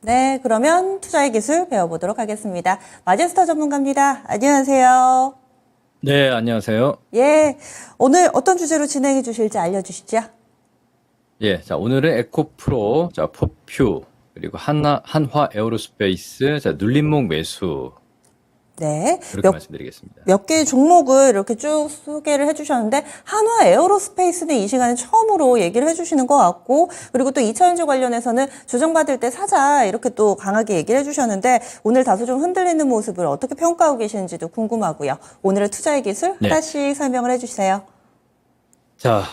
네, 그러면 투자의 기술 배워보도록 하겠습니다. 마제스터 전문가입니다. 안녕하세요. 네, 안녕하세요. 예, 오늘 어떤 주제로 진행해 주실지 알려주시죠. 예, 자, 오늘은 에코프로, 자, 포퓨, 그리고 한화 에어로스페이스, 자, 눌림목 매수, 네, 이렇게 말씀드리겠습니다. 몇 개의 종목을 이렇게 쭉 소개를 해주셨는데 한화 에어로스페이스는 이 시간에 처음으로 얘기를 해주시는 것 같고, 그리고 또 2차전지 관련해서는 조정받을 때 사자 이렇게 또 강하게 얘기를 해주셨는데 오늘 다소 좀 흔들리는 모습을 어떻게 평가하고 계시는지도 궁금하고요. 오늘의 투자의 기술 네. 하나씩 설명을 해주세요. 자,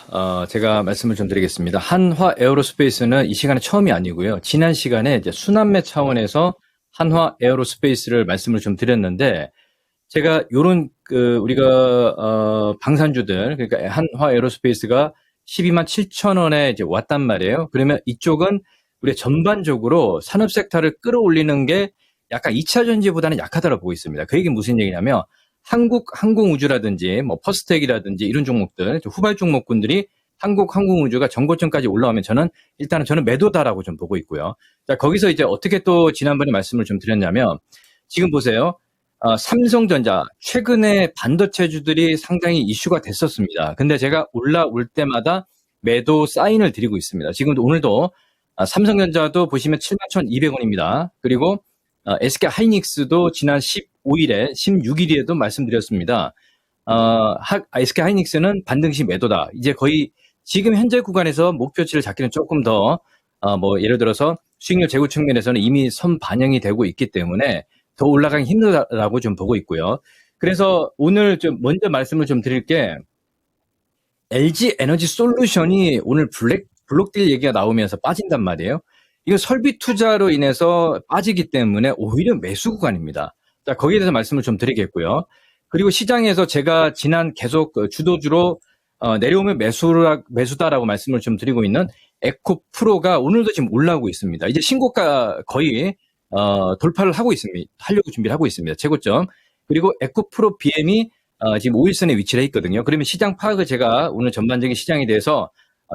제가 말씀을 좀 드리겠습니다. 한화 에어로스페이스는 이 시간에 처음이 아니고요. 지난 시간에 이제 순환매 차원에서 한화 에어로스페이스를 말씀을 좀 드렸는데, 제가 요런, 우리가, 방산주들, 그러니까 한화 에어로스페이스가 12만 7천 원에 이제 왔단 말이에요. 그러면 이쪽은 우리 전반적으로 산업 섹터를 끌어올리는 게 약간 2차 전지보다는 약하다고 보고 있습니다. 그 얘기 무슨 얘기냐면, 한국 항공우주라든지, 뭐, 퍼스텍이라든지 이런 종목들, 후발 종목군들이 한국 항공우주가 전고점까지 올라오면 저는 매도다라고 좀 보고 있고요. 자, 거기서 이제 어떻게 또 지난번에 말씀을 좀 드렸냐면, 지금 보세요. 삼성전자, 최근에 반도체주들이 상당히 이슈가 됐었습니다. 근데 제가 올라올 때마다 매도 사인을 드리고 있습니다. 지금 오늘도 삼성전자도 보시면 71,200원입니다. 그리고 SK 하이닉스도 지난 15일에, 16일에도 말씀드렸습니다. SK 하이닉스는 반등시 매도다. 이제 거의 지금 현재 구간에서 목표치를 잡기는 조금 더, 예를 들어서 수익률 제고 측면에서는 이미 선 반영이 되고 있기 때문에 더 올라가기 힘들다라고 좀 보고 있고요. 그래서 오늘 좀 먼저 말씀을 좀 드릴 게 LG 에너지 솔루션이 오늘 블록딜 얘기가 나오면서 빠진단 말이에요. 이거 설비 투자로 인해서 빠지기 때문에 오히려 매수 구간입니다. 자, 거기에 대해서 말씀을 좀 드리겠고요. 그리고 시장에서 제가 지난 계속 주도주로 내려오면 매수다라고 말씀을 좀 드리고 있는 에코프로가 오늘도 지금 올라오고 있습니다. 이제 신고가 거의 돌파를 하려고 준비를 하고 있습니다. 최고점. 그리고 에코프로 BM이 지금 5일선에 위치를 해 있거든요. 그러면 시장 파악을 제가 오늘 전반적인 시장에 대해서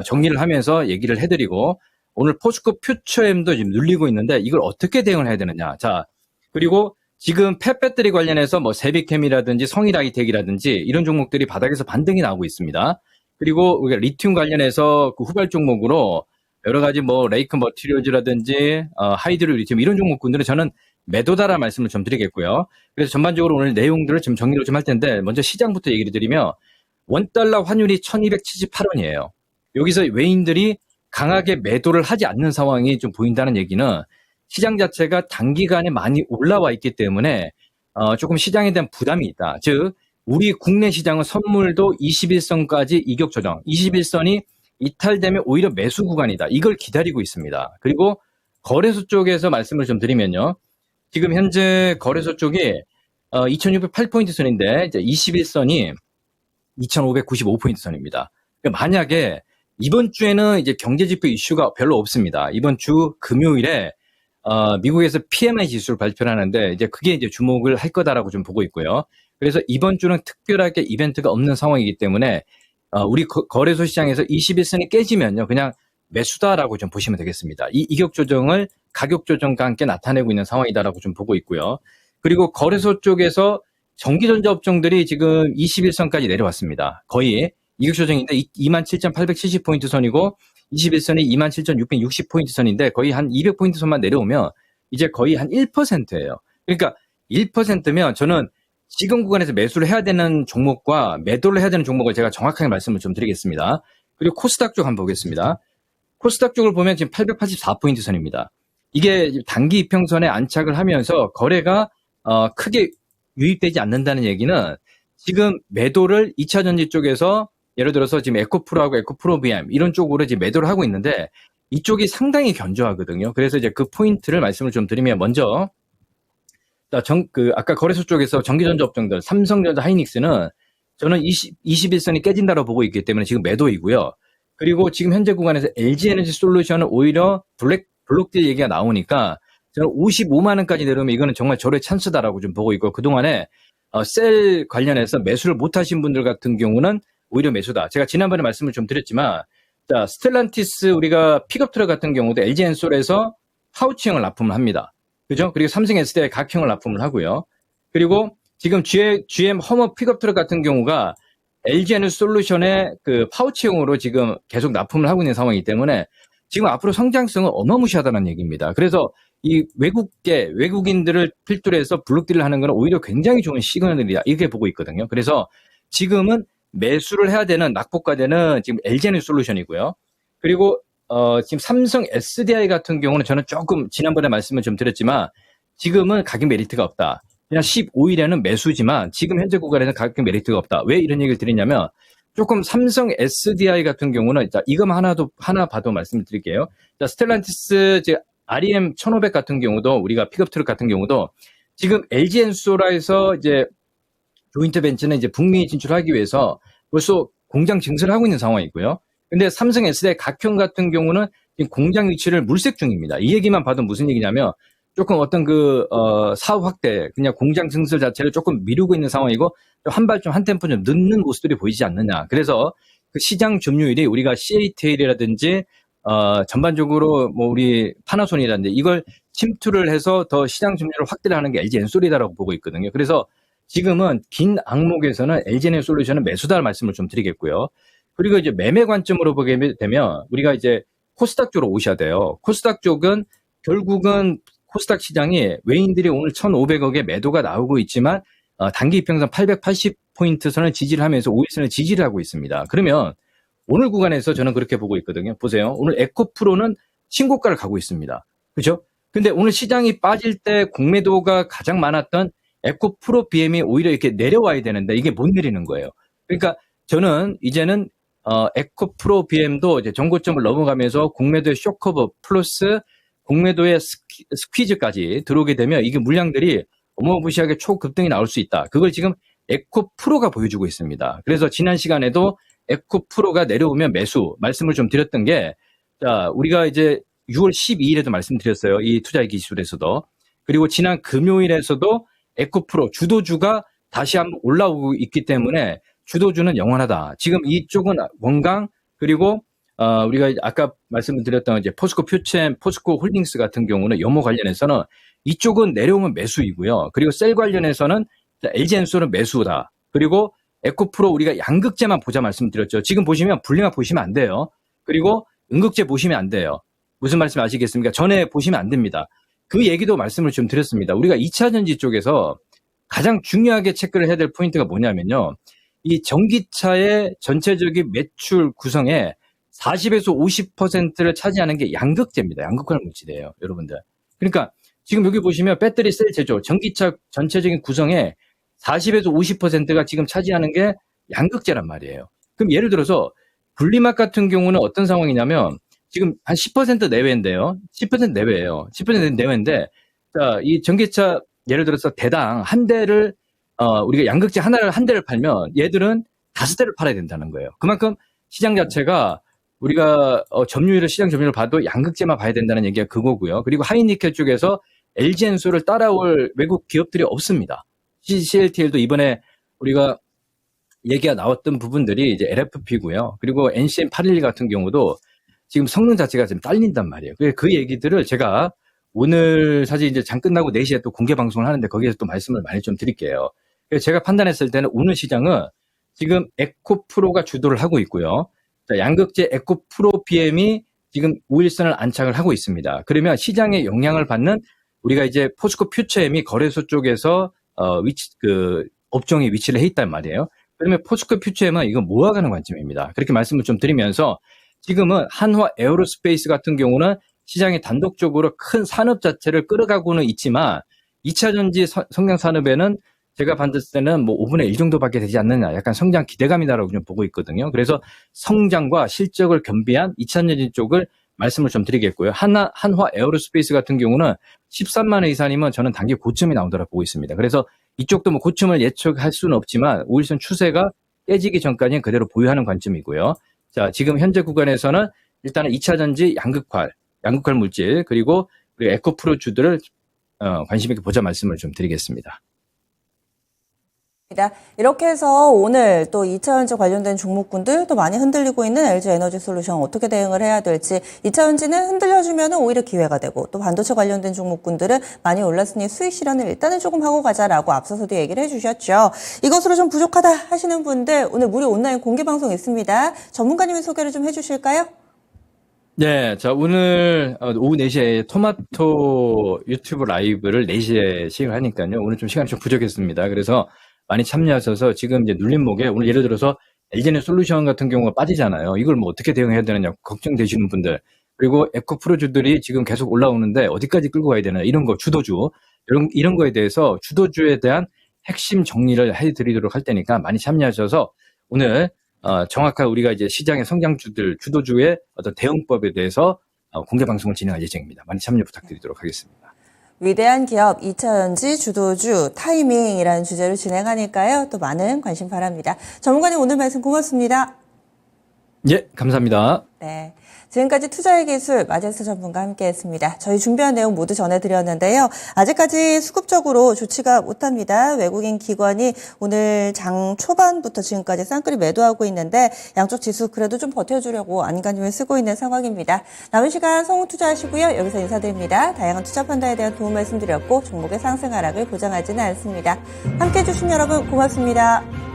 정리를 하면서 얘기를 해드리고, 오늘 포스코 퓨처엠도 지금 눌리고 있는데 이걸 어떻게 대응을 해야 되느냐. 자, 그리고 지금 펫배터리 관련해서 뭐 세비캠이라든지 성일하이텍이라든지 이런 종목들이 바닥에서 반등이 나오고 있습니다. 그리고 우리가 리튬 관련해서 그 후발 종목으로 여러 가지 뭐 레이크 머티리얼즈라든지 하이드로 리튬 이런 종목군들은 저는 매도다라는 말씀을 좀 드리겠고요. 그래서 전반적으로 오늘 내용들을 좀 정리를 좀 할 텐데, 먼저 시장부터 얘기를 드리면 원달러 환율이 1278원이에요. 여기서 외인들이 강하게 매도를 하지 않는 상황이 좀 보인다는 얘기는 시장 자체가 단기간에 많이 올라와 있기 때문에 조금 시장에 대한 부담이 있다. 즉 우리 국내 시장은 선물도 21선까지 이격 조정, 21선이 이탈되면 오히려 매수 구간이다. 이걸 기다리고 있습니다. 그리고 거래소 쪽에서 말씀을 좀 드리면요. 지금 현재 거래소 쪽이 2608포인트 선인데 이제 21선이 2595포인트 선입니다. 그러니까 만약에 이번 주에는 이제 경제지표 이슈가 별로 없습니다. 이번 주 금요일에 미국에서 PMI 지수를 발표를 하는데 이제 그게 이제 주목을 할 거다라고 좀 보고 있고요. 그래서 이번 주는 특별하게 이벤트가 없는 상황이기 때문에 우리 거래소 시장에서 21선이 깨지면요, 그냥 매수다라고 좀 보시면 되겠습니다. 이 이격 조정을 가격 조정과 함께 나타내고 있는 상황이다라고 좀 보고 있고요. 그리고 거래소 쪽에서 전기전자 업종들이 지금 21선까지 내려왔습니다. 거의 이격 조정인데 27,870포인트 선이고 21선이 27,660포인트 선인데 거의 한 200포인트 선만 내려오면 이제 거의 한 1%예요. 그러니까 1%면 저는 지금 구간에서 매수를 해야 되는 종목과 매도를 해야 되는 종목을 제가 정확하게 말씀을 좀 드리겠습니다. 그리고 코스닥 쪽 한번 보겠습니다. 코스닥 쪽을 보면 지금 884포인트 선입니다. 이게 단기 이평선에 안착을 하면서 거래가 크게 유입되지 않는다는 얘기는 지금 매도를 2차 전지 쪽에서 예를 들어서 지금 에코프로하고 에코프로 BM 이런 쪽으로 이제 매도를 하고 있는데 이쪽이 상당히 견조하거든요. 그래서 이제 그 포인트를 말씀을 좀 드리면 먼저 아까 거래소 쪽에서 전기전자 업종들 삼성전자 하이닉스는 저는 21선이 깨진다고 보고 있기 때문에 지금 매도이고요. 그리고 지금 현재 구간에서 LG 에너지 솔루션은 오히려 블록딜 얘기가 나오니까 저는 55만 원까지 내려오면 이거는 정말 절호의 찬스다라고 좀 보고 있고, 그동안에 셀 관련해서 매수를 못 하신 분들 같은 경우는 오히려 매수다. 제가 지난번에 말씀을 좀 드렸지만, 자, 스텔란티스 우리가 픽업 트럭 같은 경우도 LG 엔솔에서 파우치형을 납품을 합니다. 그죠? 그리고 삼성 SDI 각형을 납품을 하고요. 그리고 지금 GM 허머 픽업 트럭 같은 경우가 LG 에너솔루션의 그 파우치형으로 지금 계속 납품을 하고 있는 상황이기 때문에 지금 앞으로 성장성은 어마무시하다는 얘기입니다. 그래서 이 외국인들을 필두로 해서 블록딜을 하는 건 오히려 굉장히 좋은 시그널이다. 이렇게 보고 있거든요. 그래서 지금은 매수를 해야 되는 낙폭과대는 지금 LG 에너솔루션이고요. 그리고 지금 삼성 SDI 같은 경우는 저는 조금 지난번에 말씀을 좀 드렸지만 지금은 가격 메리트가 없다. 그냥 15일에는 매수지만 지금 현재 구간에는 가격 메리트가 없다. 왜 이런 얘기를 드리냐면 조금 삼성 SDI 같은 경우는 자, 이것만 하나 봐도 말씀을 드릴게요. 자, 스텔란티스 REM 1500 같은 경우도 우리가 픽업 트럭 같은 경우도 지금 LG 엔소라에서 이제 조인트 벤처는 이제 북미 진출하기 위해서 벌써 공장 증설을 하고 있는 상황이고요. 근데 삼성 SDI 각형 같은 경우는 지금 공장 위치를 물색 중입니다. 이 얘기만 봐도 무슨 얘기냐면 조금 어떤 사업 확대, 그냥 공장 증설 자체를 조금 미루고 있는 상황이고 한 템포 좀 늦는 모습들이 보이지 않느냐. 그래서 그 시장 점유율이 우리가 CATL이라든지 전반적으로 뭐 우리 파나소닉이라든지 이걸 침투를 해서 더 시장 점유율을 확대를 하는 게 LG 엔솔이다라고 보고 있거든요. 그래서 지금은 긴 악목에서는 LG 에너솔루션은 매수다 말씀을 좀 드리겠고요. 그리고 이제 매매 관점으로 보게 되면 우리가 이제 코스닥 쪽으로 오셔야 돼요. 코스닥 쪽은 결국은 코스닥 시장이 외인들이 오늘 1,500억의 매도가 나오고 있지만 단기 이평선 880포인트 선을 지지를 하면서 5일선을 지지를 하고 있습니다. 그러면 오늘 구간에서 저는 그렇게 보고 있거든요. 보세요. 오늘 에코프로는 신고가를 가고 있습니다. 그죠? 근데 오늘 시장이 빠질 때 공매도가 가장 많았던 에코프로 BM이 오히려 이렇게 내려와야 되는데 이게 못 내리는 거예요. 그러니까 저는 이제는 에코프로 BM도 이제 정고점을 넘어가면서 공매도의 쇼커버 플러스 공매도의 스퀴즈까지 들어오게 되면 이게 물량들이 어마무시하게 초급등이 나올 수 있다. 그걸 지금 에코프로가 보여주고 있습니다. 그래서 지난 시간에도 에코프로가 내려오면 매수 말씀을 좀 드렸던 게, 자, 우리가 이제 6월 12일에도 말씀드렸어요. 이 투자의 기술에서도. 그리고 지난 금요일에서도 에코프로 주도주가 다시 한번 올라오고 있기 때문에 주도주는 영원하다. 지금 이쪽은 원강, 그리고 우리가 아까 말씀드렸던 이제 포스코 퓨첸, 포스코 홀딩스 같은 경우는 염호 관련해서는 이쪽은 내려오면 매수이고요. 그리고 셀 관련해서는 LG 엔솔은 매수다. 그리고 에코프로 우리가 양극재만 보자 말씀드렸죠. 지금 보시면 분리막 보시면 안 돼요. 그리고 음극재 보시면 안 돼요. 무슨 말씀 아시겠습니까? 전에 보시면 안 됩니다. 그 얘기도 말씀을 좀 드렸습니다. 우리가 2차전지 쪽에서 가장 중요하게 체크를 해야 될 포인트가 뭐냐면요. 이 전기차의 전체적인 매출 구성의 40에서 50%를 차지하는 게 양극재입니다. 양극화 물질이에요, 여러분들. 그러니까 지금 여기 보시면 배터리 셀 제조, 전기차 전체적인 구성의 40에서 50%가 지금 차지하는 게 양극재란 말이에요. 그럼 예를 들어서 분리막 같은 경우는 어떤 상황이냐면 지금 한 10% 내외인데요. 10% 내외예요. 10% 내외인데, 자, 이 전기차 예를 들어서 대당 한 대를 우리가 양극재 한 대를 팔면 얘들은 5대를 팔아야 된다는 거예요. 그만큼 시장 자체가 우리가 시장 점유율을 봐도 양극재만 봐야 된다는 얘기가 그거고요. 그리고 하이니켈 쪽에서 LG 엔솔을 따라올 외국 기업들이 없습니다. CLTL도 이번에 우리가 얘기가 나왔던 부분들이 이제 LFP고요. 그리고 NCM812 같은 경우도 지금 성능 자체가 좀 딸린단 말이에요. 그 얘기들을 제가 오늘 사실 이제 장 끝나고 4시에 또 공개 방송을 하는데 거기에서 또 말씀을 많이 좀 드릴게요. 그래서 제가 판단했을 때는 오늘 시장은 지금 에코프로가 주도를 하고 있고요. 자, 양극재 에코프로 BM이 지금 5일선을 안착을 하고 있습니다. 그러면 시장에 영향을 받는 우리가 이제 포스코 퓨처엠이 거래소 쪽에서 업종에 위치를 해 있단 말이에요. 그러면 포스코 퓨처엠은 이거 모아가는 관점입니다. 그렇게 말씀을 좀 드리면서 지금은 한화 에어로스페이스 같은 경우는 시장이 단독적으로 큰 산업 자체를 끌어가고는 있지만 2차 전지 성장 산업에는 제가 봤을 때는 뭐 5분의 1 정도밖에 되지 않느냐, 약간 성장 기대감이다라고 좀 보고 있거든요. 그래서 성장과 실적을 겸비한 2차 전지 쪽을 말씀을 좀 드리겠고요. 한화 에어로스페이스 같은 경우는 13만 원 이상이면 저는 단기 고점이 나오더라고 보고 있습니다. 그래서 이쪽도 뭐 고점을 예측할 수는 없지만 5일선 추세가 깨지기 전까지는 그대로 보유하는 관점이고요. 자, 지금 현재 구간에서는 일단은 2차 전지 양극활 물질, 그리고 우리 에코프로 주들을 관심 있게 보자 말씀을 좀 드리겠습니다. 이렇게 해서 오늘 또 2차전지 관련된 종목군들 또 많이 흔들리고 있는 LG에너지솔루션 어떻게 대응을 해야 될지 2차전지는 흔들려주면 오히려 기회가 되고 또 반도체 관련된 종목군들은 많이 올랐으니 수익 실현을 일단은 조금 하고 가자라고 앞서서도 얘기를 해주셨죠. 이것으로 좀 부족하다 하시는 분들 오늘 무료 온라인 공개 방송 있습니다. 전문가님의 소개를 좀 해주실까요? 네, 자, 오늘 오후 4시에 토마토 유튜브 라이브를 4시에 시행하니까요. 오늘 좀 시간이 좀 부족했습니다. 그래서 많이 참여하셔서 지금 이제 눌림목에 오늘 예를 들어서 LG에너지솔루션 같은 경우가 빠지잖아요. 이걸 뭐 어떻게 대응해야 되느냐 걱정되시는 분들 그리고 에코프로주들이 지금 계속 올라오는데 어디까지 끌고 가야 되나 이런 거 주도주 이런 거에 대해서 주도주에 대한 핵심 정리를 해드리도록 할 테니까 많이 참여하셔서 오늘 정확한 우리가 이제 시장의 성장주들 주도주의 어떤 대응법에 대해서 공개 방송을 진행할 예정입니다. 많이 참여 부탁드리도록 하겠습니다. 위대한 기업 2차전지 주도주 타이밍이라는 주제로 진행하니까요. 또 많은 관심 바랍니다. 전문가님 오늘 말씀 고맙습니다. 예, 감사합니다. 네. 지금까지 투자의 기술 마제스 전문가 함께했습니다. 저희 준비한 내용 모두 전해드렸는데요. 아직까지 수급적으로 좋지가 못합니다. 외국인 기관이 오늘 장 초반부터 지금까지 쌍끌이 매도하고 있는데 양쪽 지수 그래도 좀 버텨주려고 안간힘을 쓰고 있는 상황입니다. 남은 시간 성우 투자하시고요. 여기서 인사드립니다. 다양한 투자 판단에 대한 도움 말씀드렸고 종목의 상승 하락을 보장하지는 않습니다. 함께해 주신 여러분 고맙습니다.